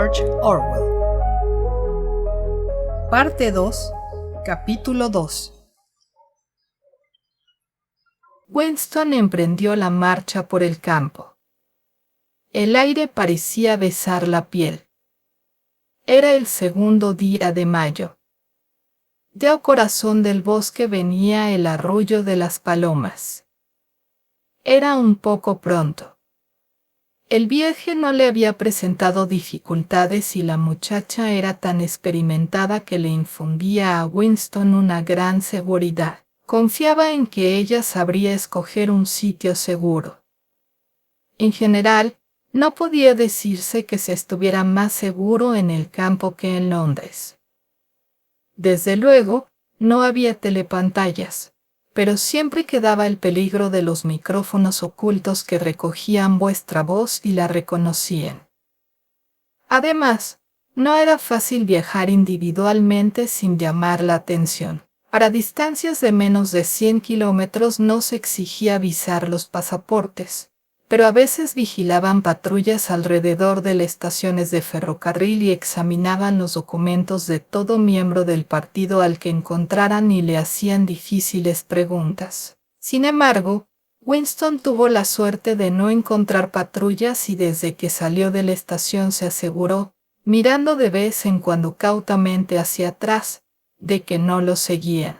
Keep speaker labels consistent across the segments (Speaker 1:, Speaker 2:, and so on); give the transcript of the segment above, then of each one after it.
Speaker 1: George Orwell. Parte 2, capítulo 2.
Speaker 2: Winston emprendió la marcha por el campo. El aire parecía besar la piel. Era el segundo día de mayo. Del corazón del bosque venía el arrullo de las palomas. Era un poco pronto. El viaje no le había presentado dificultades y la muchacha era tan experimentada que le infundía a Winston una gran seguridad. Confiaba en que ella sabría escoger un sitio seguro. En general, no podía decirse que se estuviera más seguro en el campo que en Londres. Desde luego, no había telepantallas, pero siempre quedaba el peligro de los micrófonos ocultos que recogían vuestra voz y la reconocían. Además, no era fácil viajar individualmente sin llamar la atención. Para distancias de menos de 100 kilómetros no se exigía visar los pasaportes, pero a veces vigilaban patrullas alrededor de las estaciones de ferrocarril y examinaban los documentos de todo miembro del partido al que encontraran y le hacían difíciles preguntas. Sin embargo, Winston tuvo la suerte de no encontrar patrullas y desde que salió de la estación se aseguró, mirando de vez en cuando cautamente hacia atrás, de que no lo seguían.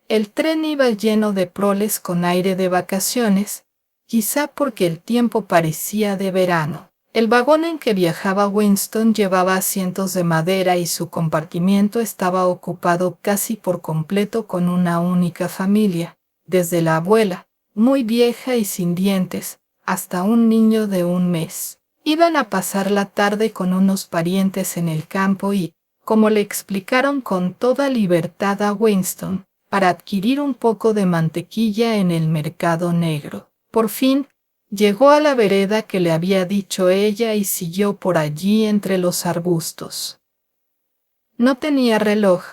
Speaker 2: El tren iba lleno de proles con aire de vacaciones, quizá porque el tiempo parecía de verano. El vagón en que viajaba Winston llevaba asientos de madera y su compartimiento estaba ocupado casi por completo con una única familia, desde la abuela, muy vieja y sin dientes, hasta un niño de 1 mes. Iban a pasar la tarde con unos parientes en el campo y, como le explicaron con toda libertad a Winston, para adquirir un poco de mantequilla en el mercado negro. Por fin, llegó a la vereda que le había dicho ella y siguió por allí entre los arbustos. No tenía reloj,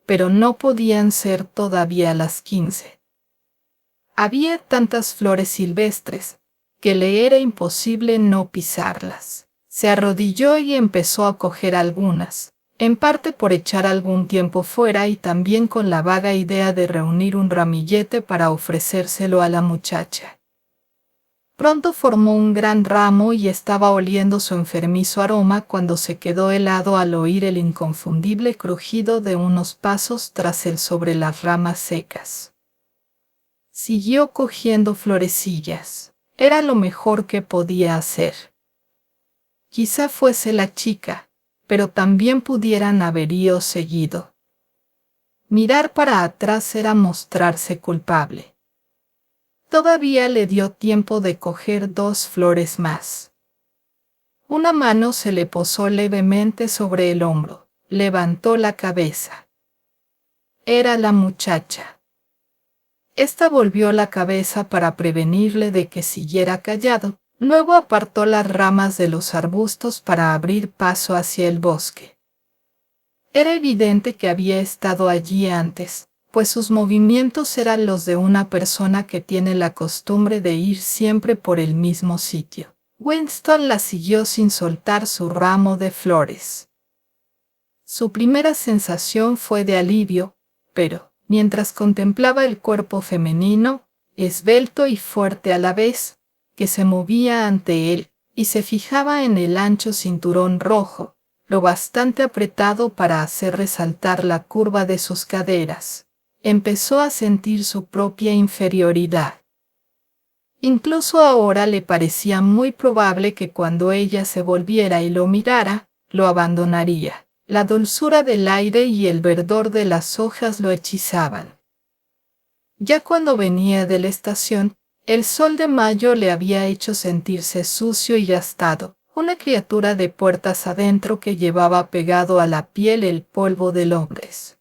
Speaker 2: pero no podían ser todavía las 15. Había tantas flores silvestres, que le era imposible no pisarlas. Se arrodilló y empezó a coger algunas, en parte por echar algún tiempo fuera y también con la vaga idea de reunir un ramillete para ofrecérselo a la muchacha. Pronto formó un gran ramo y estaba oliendo su enfermizo aroma cuando se quedó helado al oír el inconfundible crujido de unos pasos tras él sobre las ramas secas. Siguió cogiendo florecillas. Era lo mejor que podía hacer. Quizá fuese la chica, pero también pudieran haber ido seguido. Mirar para atrás era mostrarse culpable. Todavía le dio tiempo de coger 2 flores más. Una mano se le posó levemente sobre el hombro. Levantó la cabeza. Era la muchacha. Esta volvió la cabeza para prevenirle de que siguiera callado. Luego apartó las ramas de los arbustos para abrir paso hacia el bosque. Era evidente que había estado allí antes, pues sus movimientos eran los de una persona que tiene la costumbre de ir siempre por el mismo sitio. Winston la siguió sin soltar su ramo de flores. Su primera sensación fue de alivio, pero, mientras contemplaba el cuerpo femenino, esbelto y fuerte a la vez, que se movía ante él, y se fijaba en el ancho cinturón rojo, lo bastante apretado para hacer resaltar la curva de sus caderas, empezó a sentir su propia inferioridad. Incluso ahora le parecía muy probable que cuando ella se volviera y lo mirara, lo abandonaría. La dulzura del aire y el verdor de las hojas lo hechizaban. Ya cuando venía de la estación, el sol de mayo le había hecho sentirse sucio y gastado, una criatura de puertas adentro que llevaba pegado a la piel el polvo de Londres.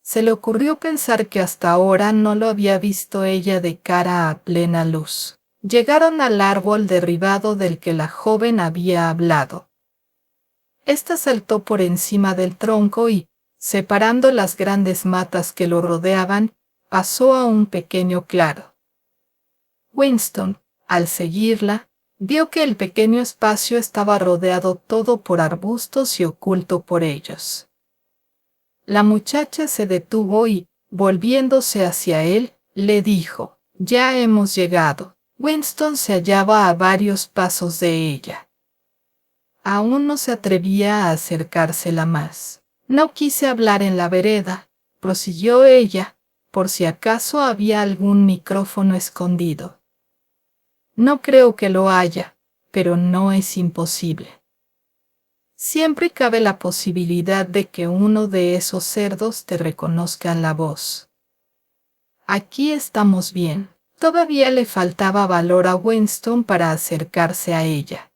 Speaker 2: Se le ocurrió pensar que hasta ahora no lo había visto ella de cara a plena luz. Llegaron al árbol derribado del que la joven había hablado. Esta saltó por encima del tronco y, separando las grandes matas que lo rodeaban, pasó a un pequeño claro. Winston, al seguirla, Vio que el pequeño espacio estaba rodeado todo por arbustos y oculto por ellos. La muchacha se detuvo y, volviéndose hacia él, le dijo: «Ya hemos llegado». Winston se hallaba a varios pasos de ella. Aún no se atrevía a acercársela más. «No quise hablar en la vereda», prosiguió ella, «por si acaso había algún micrófono escondido. No creo que lo haya, pero no es imposible. Siempre cabe la posibilidad de que uno de esos cerdos te reconozca la voz. Aquí estamos bien». Todavía le faltaba valor a Winston para acercarse a ella.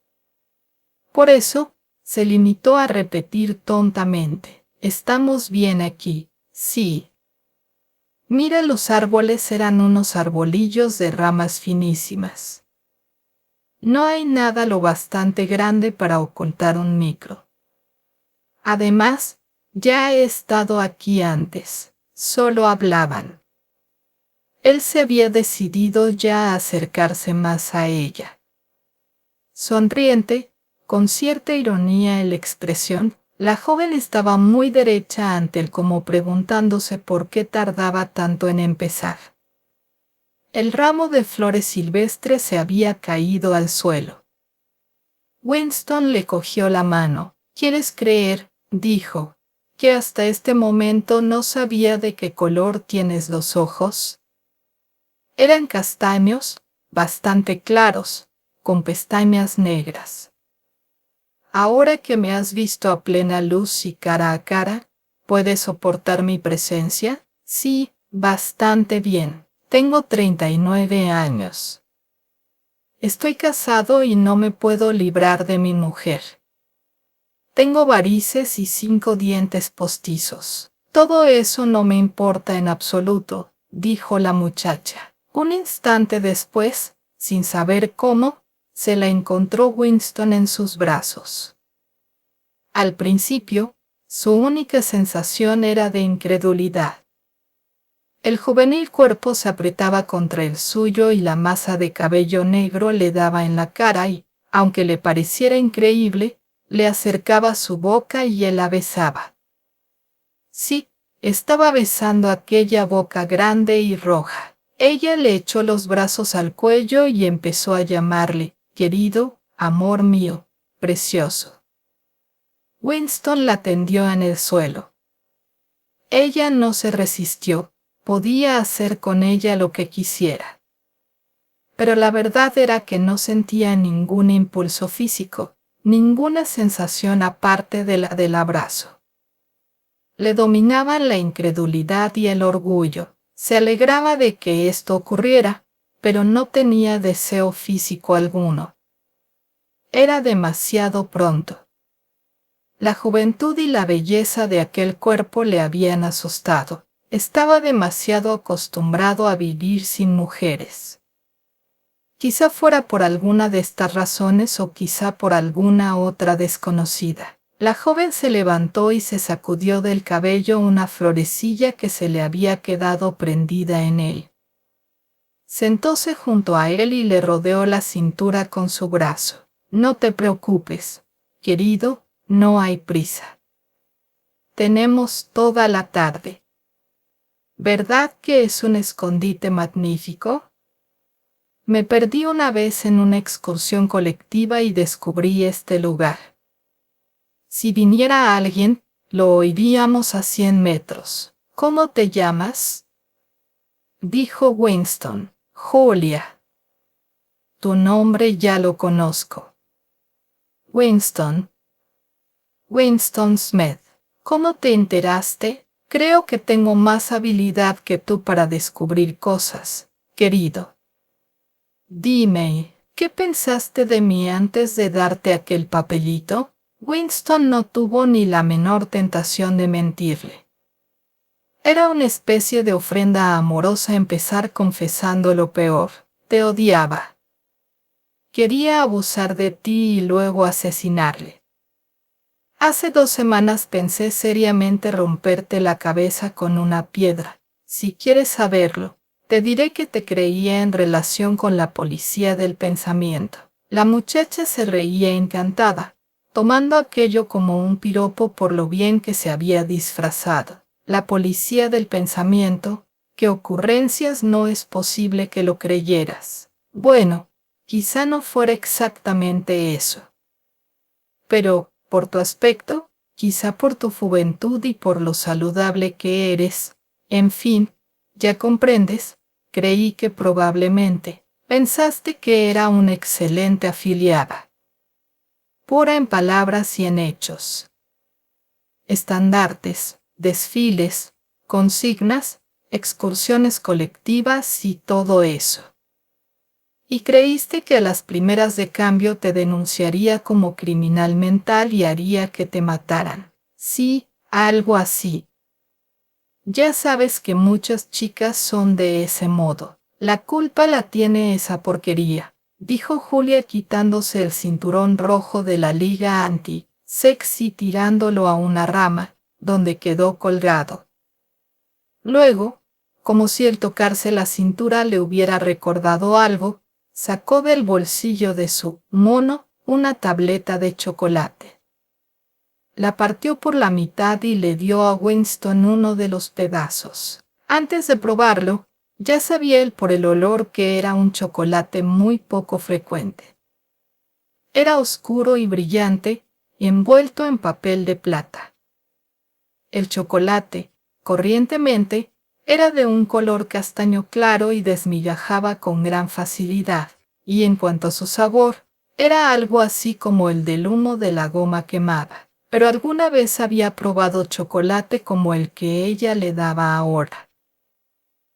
Speaker 2: Por eso, se limitó a repetir tontamente: «Estamos bien aquí, sí». Mira, los árboles eran unos arbolillos de ramas finísimas. No hay nada lo bastante grande para ocultar un micro. Además, ya he estado aquí antes. Solo hablaban. Él se había decidido ya a acercarse más a ella. Sonriente, con cierta ironía en la expresión, la joven estaba muy derecha ante él, como preguntándose por qué tardaba tanto en empezar. El ramo de flores silvestres se había caído al suelo. Winston le cogió la mano. «¿Quieres creer?», dijo, «que hasta este momento no sabía de qué color tienes los ojos?» Eran castaños, bastante claros, con pestañas negras. «Ahora que me has visto a plena luz y cara a cara, ¿puedes soportar mi presencia?» «Sí, bastante bien. Tengo 39 años. Estoy casado y no me puedo librar de mi mujer. Tengo varices y 5 dientes postizos. Todo eso no me importa en absoluto», dijo la muchacha. Un instante después, sin saber cómo, se la encontró Winston en sus brazos. Al principio, su única sensación era de incredulidad. El juvenil cuerpo se apretaba contra el suyo y la masa de cabello negro le daba en la cara y, aunque le pareciera increíble, le acercaba su boca y él la besaba. Sí, estaba besando aquella boca grande y roja. Ella le echó los brazos al cuello y empezó a llamarle: «Querido, amor mío, precioso». Winston la tendió en el suelo. Ella no se resistió, podía hacer con ella lo que quisiera. Pero la verdad era que no sentía ningún impulso físico, ninguna sensación aparte de la del abrazo. Le dominaban la incredulidad y el orgullo. Se alegraba de que esto ocurriera, pero no tenía deseo físico alguno. Era demasiado pronto. La juventud y la belleza de aquel cuerpo le habían asustado. Estaba demasiado acostumbrado a vivir sin mujeres. Quizá fuera por alguna de estas razones o quizá por alguna otra desconocida. La joven se levantó y se sacudió del cabello una florecilla que se le había quedado prendida en él. Sentóse junto a él y le rodeó la cintura con su brazo. «No te preocupes, querido, no hay prisa. Tenemos toda la tarde. ¿Verdad que es un escondite magnífico? Me perdí una vez en una excursión colectiva y descubrí este lugar. Si viniera alguien, lo oiríamos a 100 metros. ¿Cómo te llamas?», dijo Winston. «Julia». «Tu nombre ya lo conozco». «Winston. Winston Smith». «¿Cómo te enteraste? Creo que tengo más habilidad que tú para descubrir cosas, querido. Dime, ¿qué pensaste de mí antes de darte aquel papelito?» Winston no tuvo ni la menor tentación de mentirle. Era una especie de ofrenda amorosa empezar confesando lo peor. Te odiaba. Quería abusar de ti y luego asesinarle. Hace 2 semanas pensé seriamente romperte la cabeza con una piedra. Si quieres saberlo, te diré que te creía en relación con la policía del pensamiento. La muchacha se reía encantada, tomando aquello como un piropo por lo bien que se había disfrazado. La policía del pensamiento, ¿qué ocurrencias? No es posible que lo creyeras. Bueno, quizá no fuera exactamente eso. Pero, por tu aspecto, quizá por tu juventud y por lo saludable que eres, en fin, ya comprendes, creí que probablemente pensaste que era una excelente afiliada. Pura en palabras y en hechos. Estandartes, desfiles, consignas, excursiones colectivas y todo eso. Y creíste que a las primeras de cambio te denunciaría como criminal mental y haría que te mataran. Sí, algo así. Ya sabes que muchas chicas son de ese modo. La culpa la tiene esa porquería, dijo Julia quitándose el cinturón rojo de la liga anti-sex y tirándolo a una rama, donde quedó colgado. Luego, como si el tocarse la cintura le hubiera recordado algo, sacó del bolsillo de su mono una tableta de chocolate. La partió por la mitad y le dio a Winston uno de los pedazos. Antes de probarlo, ya sabía él por el olor que era un chocolate muy poco frecuente. Era oscuro y brillante, envuelto en papel de plata. El chocolate, corrientemente, era de un color castaño claro y desmigajaba con gran facilidad, y en cuanto a su sabor, era algo así como el del humo de la goma quemada. Pero alguna vez había probado chocolate como el que ella le daba ahora.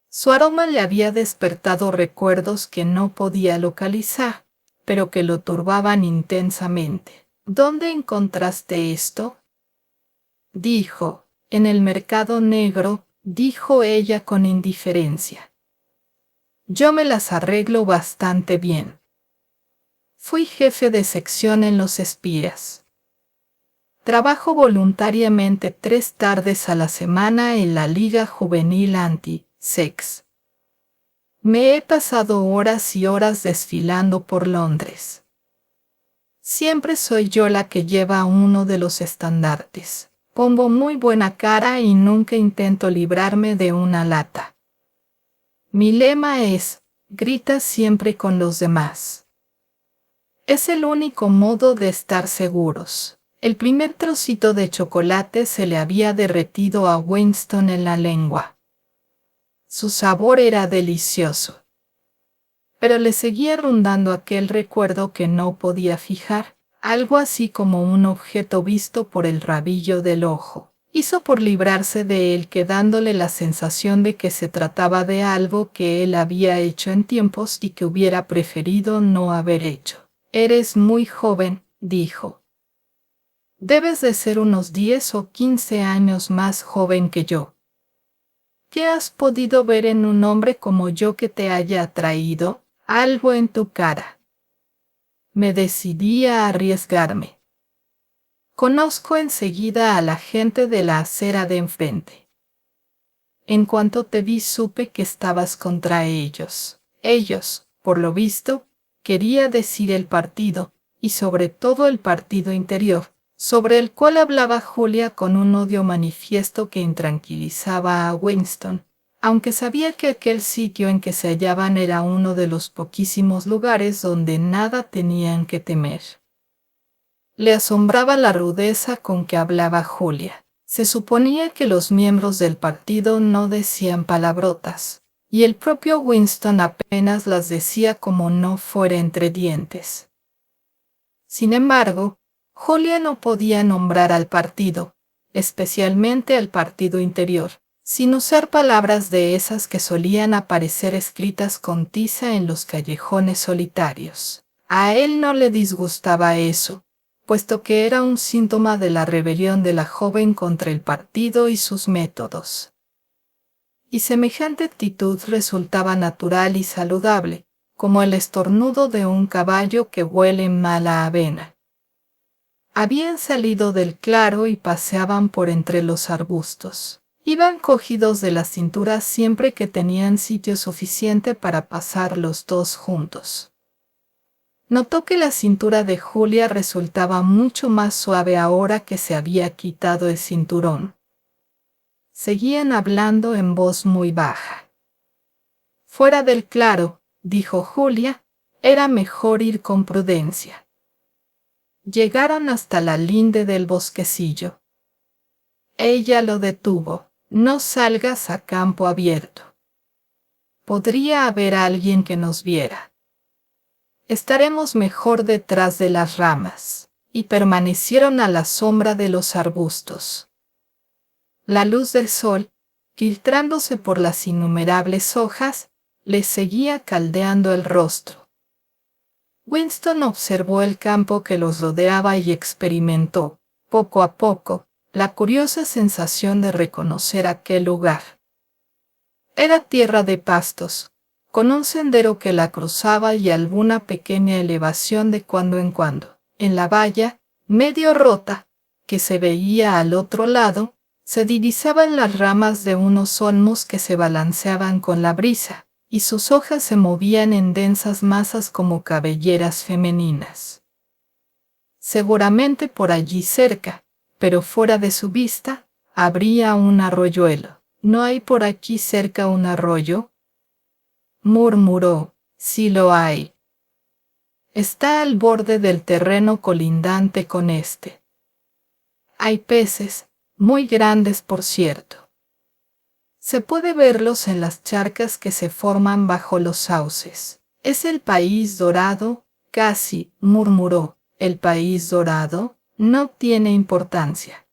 Speaker 2: Su aroma le había despertado recuerdos que no podía localizar, pero que lo turbaban intensamente. ¿Dónde encontraste esto? Dijo. En el mercado negro, dijo ella con indiferencia. Yo me las arreglo bastante bien. Fui jefe de sección en Los Espías. Trabajo voluntariamente 3 tardes a la semana en la Liga Juvenil Anti-Sex. Me he pasado horas y horas desfilando por Londres. Siempre soy yo la que lleva uno de los estandartes. Pongo muy buena cara y nunca intento librarme de una lata. Mi lema es, grita siempre con los demás. Es el único modo de estar seguros. El primer trocito de chocolate se le había derretido a Winston en la lengua. Su sabor era delicioso. Pero le seguía rondando aquel recuerdo que no podía fijar, algo así como un objeto visto por el rabillo del ojo. Hizo por librarse de él, quedándole la sensación de que se trataba de algo que él había hecho en tiempos y que hubiera preferido no haber hecho. Eres muy joven, dijo. Debes de ser unos 10 o 15 años más joven que yo. ¿Qué has podido ver en un hombre como yo que te haya atraído? Algo en tu cara. Me decidí a arriesgarme. Conozco enseguida a la gente de la acera de enfrente. En cuanto te vi supe que estabas contra ellos. Ellos, por lo visto, quería decir el partido, y sobre todo el partido interior, sobre el cual hablaba Julia con un odio manifiesto que intranquilizaba a Winston, aunque sabía que aquel sitio en que se hallaban era uno de los poquísimos lugares donde nada tenían que temer. Le asombraba la rudeza con que hablaba Julia. Se suponía que los miembros del partido no decían palabrotas, y el propio Winston apenas las decía como no fuera entre dientes. Sin embargo, Julia no podía nombrar al partido, especialmente al partido interior, sin usar palabras de esas que solían aparecer escritas con tiza en los callejones solitarios. A él no le disgustaba eso, puesto que era un síntoma de la rebelión de la joven contra el partido y sus métodos. Y semejante actitud resultaba natural y saludable, como el estornudo de un caballo que huele mala avena. Habían salido del claro y paseaban por entre los arbustos. Iban cogidos de la cintura siempre que tenían sitio suficiente para pasar los dos juntos. Notó que la cintura de Julia resultaba mucho más suave ahora que se había quitado el cinturón. Seguían hablando en voz muy baja. Fuera del claro, dijo Julia, era mejor ir con prudencia. Llegaron hasta la linde del bosquecillo. Ella lo detuvo. No salgas a campo abierto. Podría haber alguien que nos viera. Estaremos mejor detrás de las ramas. Y permanecieron a la sombra de los arbustos. La luz del sol, filtrándose por las innumerables hojas, les seguía caldeando el rostro. Winston observó el campo que los rodeaba y experimentó, poco a poco, la curiosa sensación de reconocer aquel lugar. Era tierra de pastos, con un sendero que la cruzaba y alguna pequeña elevación de cuando en cuando. En la valla, medio rota, que se veía al otro lado, se divisaban las ramas de unos olmos que se balanceaban con la brisa, y sus hojas se movían en densas masas como cabelleras femeninas. Seguramente por allí cerca, pero fuera de su vista, habría un arroyuelo. ¿No hay por aquí cerca un arroyo?, murmuró. Sí lo hay. Está al borde del terreno colindante con este. Hay peces, muy grandes por cierto. Se puede verlos en las charcas que se forman bajo los sauces. ¿Es el país dorado? Casi, murmuró. ¿El país dorado? No tiene importancia.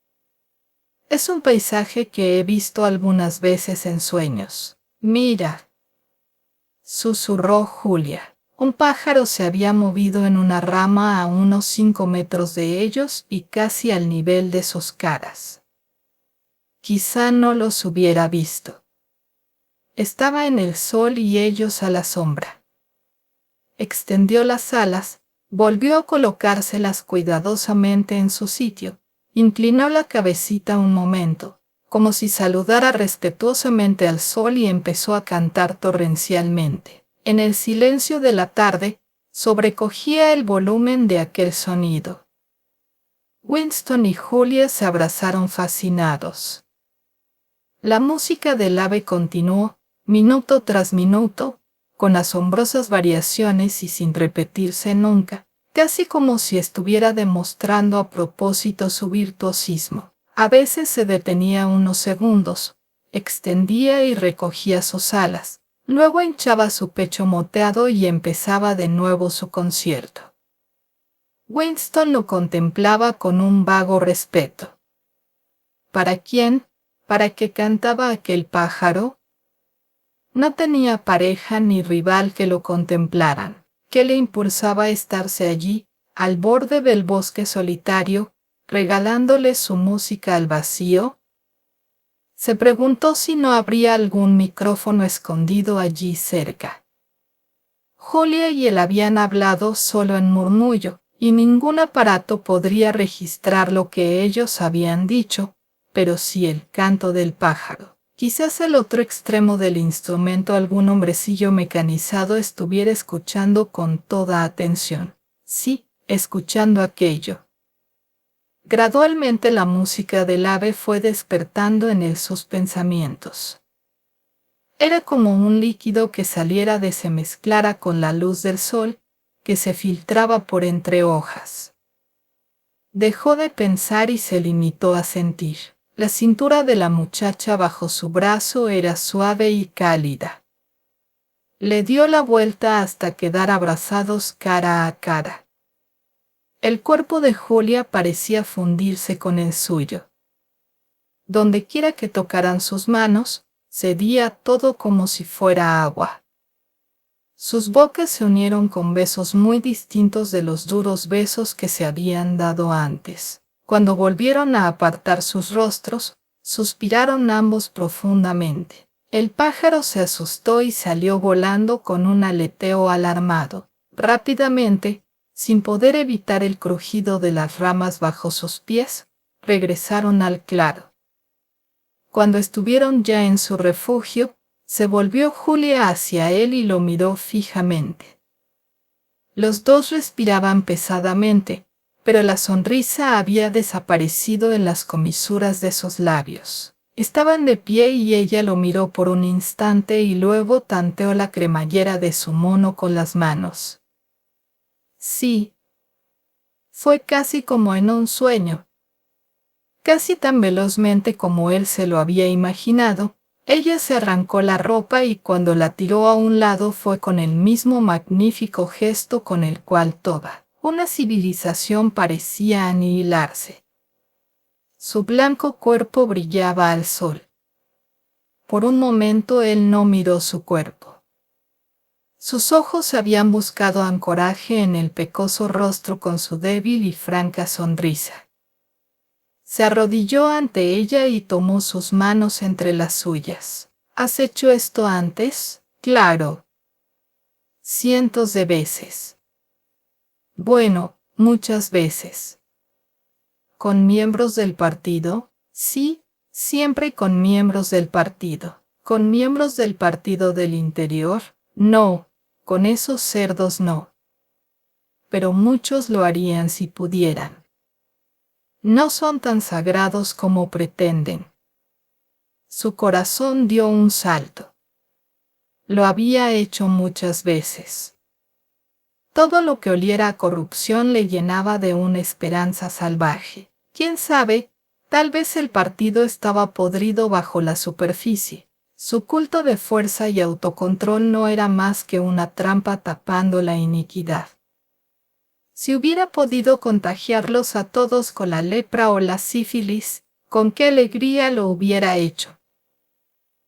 Speaker 2: Es un paisaje que he visto algunas veces en sueños. Mira, susurró Julia. Un pájaro se había movido en una rama a unos 5 metros de ellos y casi al nivel de sus caras. Quizá no los hubiera visto. Estaba en el sol y ellos a la sombra. Extendió las alas, volvió a colocárselas cuidadosamente en su sitio, inclinó la cabecita un momento, como si saludara respetuosamente al sol y empezó a cantar torrencialmente. En el silencio de la tarde, sobrecogía el volumen de aquel sonido. Winston y Julia se abrazaron fascinados. La música del ave continuó, minuto tras minuto, con asombrosas variaciones y sin repetirse nunca, casi como si estuviera demostrando a propósito su virtuosismo. A veces se detenía unos segundos, extendía y recogía sus alas, luego hinchaba su pecho moteado y empezaba de nuevo su concierto. Winston lo contemplaba con un vago respeto. ¿Para quién? ¿Para qué cantaba aquel pájaro? No tenía pareja ni rival que lo contemplaran. ¿Qué le impulsaba a estarse allí, al borde del bosque solitario, regalándole su música al vacío? Se preguntó si no habría algún micrófono escondido allí cerca. Julia y él habían hablado solo en murmullo, y ningún aparato podría registrar lo que ellos habían dicho, pero sí el canto del pájaro. Quizás al otro extremo del instrumento algún hombrecillo mecanizado estuviera escuchando con toda atención. Sí, escuchando aquello. Gradualmente la música del ave fue despertando en él sus pensamientos. Era como un líquido que saliera de se mezclara con la luz del sol, que se filtraba por entre hojas. Dejó de pensar y se limitó a sentir. La cintura de la muchacha bajo su brazo era suave y cálida. Le dio la vuelta hasta quedar abrazados cara a cara. El cuerpo de Julia parecía fundirse con el suyo. Dondequiera que tocaran sus manos, cedía todo como si fuera agua. Sus bocas se unieron con besos muy distintos de los duros besos que se habían dado antes. Cuando volvieron a apartar sus rostros, suspiraron ambos profundamente. El pájaro se asustó y salió volando con un aleteo alarmado. Rápidamente, sin poder evitar el crujido de las ramas bajo sus pies, regresaron al claro. Cuando estuvieron ya en su refugio, se volvió Julia hacia él y lo miró fijamente. Los dos respiraban pesadamente, pero la sonrisa había desaparecido en las comisuras de sus labios. Estaban de pie y ella lo miró por un instante y luego tanteó la cremallera de su mono con las manos. Sí. Fue casi como en un sueño. Casi tan velozmente como él se lo había imaginado, ella se arrancó la ropa y cuando la tiró a un lado fue con el mismo magnífico gesto con el cual toda una civilización parecía aniquilarse. Su blanco cuerpo brillaba al sol. Por un momento él no miró su cuerpo. Sus ojos habían buscado ancoraje en el pecoso rostro con su débil y franca sonrisa. Se arrodilló ante ella y tomó sus manos entre las suyas. ¿Has hecho esto antes? Claro. Cientos de veces. Bueno, muchas veces. ¿Con miembros del partido? Sí, siempre con miembros del partido. ¿Con miembros del partido del interior? No, con esos cerdos no. Pero muchos lo harían si pudieran. No son tan sagrados como pretenden. Su corazón dio un salto. Lo había hecho muchas veces. Todo lo que oliera a corrupción le llenaba de una esperanza salvaje. ¿Quién sabe? Tal vez el partido estaba podrido bajo la superficie. Su culto de fuerza y autocontrol no era más que una trampa tapando la iniquidad. Si hubiera podido contagiarlos a todos con la lepra o la sífilis, con qué alegría lo hubiera hecho.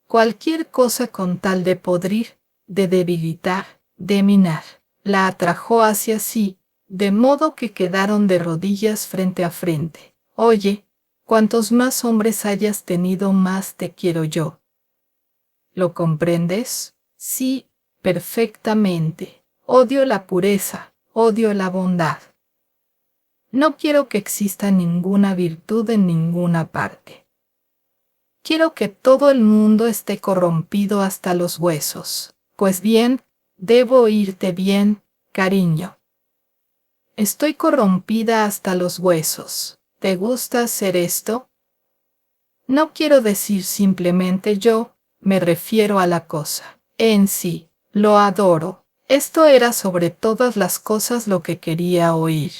Speaker 2: Cualquier cosa con tal de podrir, de debilitar, de minar, la atrajo hacia sí, de modo que quedaron de rodillas frente a frente. Oye, cuantos más hombres hayas tenido, más te quiero yo. ¿Lo comprendes? Sí, perfectamente. Odio la pureza, odio la bondad. No quiero que exista ninguna virtud en ninguna parte. Quiero que todo el mundo esté corrompido hasta los huesos. Pues bien, debo oírte bien, cariño. Estoy corrompida hasta los huesos. ¿Te gusta hacer esto? No quiero decir simplemente yo, me refiero a la cosa. En sí, lo adoro. Esto era sobre todas las cosas lo que quería oír.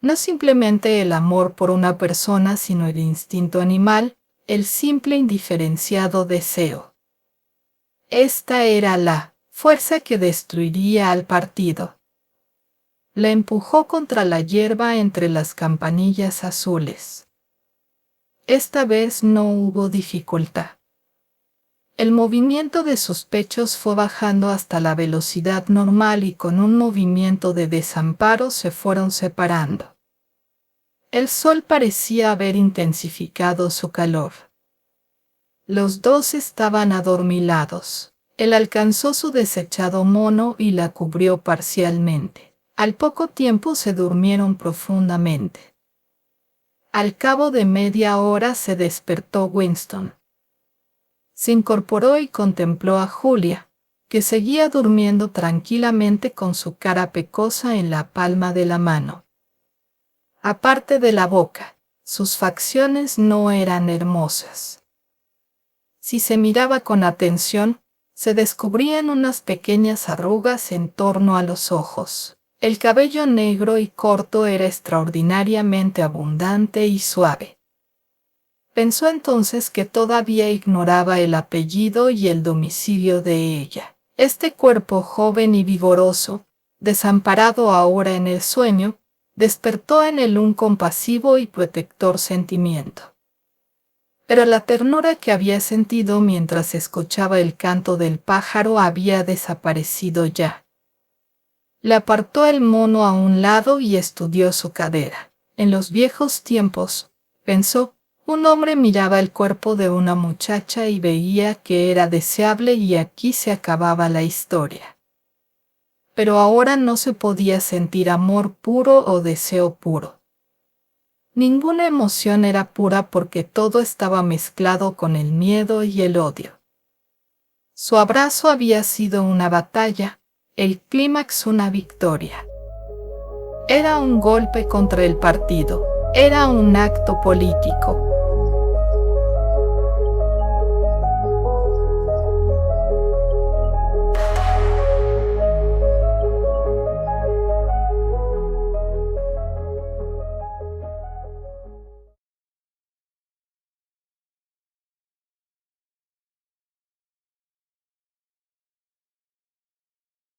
Speaker 2: No simplemente el amor por una persona, sino el instinto animal, el simple indiferenciado deseo. Esta era la fuerza que destruiría al partido. La empujó contra la hierba entre las campanillas azules. Esta vez no hubo dificultad. El movimiento de sus pechos fue bajando hasta la velocidad normal y con un movimiento de desamparo se fueron separando. El sol parecía haber intensificado su calor. Los dos estaban adormilados. Él alcanzó su desechado mono y la cubrió parcialmente. Al poco tiempo se durmieron profundamente. Al cabo de media hora se despertó Winston. Se incorporó y contempló a Julia, que seguía durmiendo tranquilamente con su cara pecosa en la palma de la mano. Aparte de la boca, sus facciones no eran hermosas. Si se miraba con atención, se descubrían unas pequeñas arrugas en torno a los ojos. El cabello negro y corto era extraordinariamente abundante y suave. Pensó entonces que todavía ignoraba el apellido y el domicilio de ella. Este cuerpo joven y vigoroso, desamparado ahora en el sueño, despertó en él un compasivo y protector sentimiento. Pero la ternura que había sentido mientras escuchaba el canto del pájaro había desaparecido ya. Le apartó el mono a un lado y estudió su cadera. En los viejos tiempos, pensó, un hombre miraba el cuerpo de una muchacha y veía que era deseable y aquí se acababa la historia. Pero ahora no se podía sentir amor puro o deseo puro. Ninguna emoción era pura porque todo estaba mezclado con el miedo y el odio. Su abrazo había sido una batalla, el clímax una victoria. Era un golpe contra el partido, era un acto político,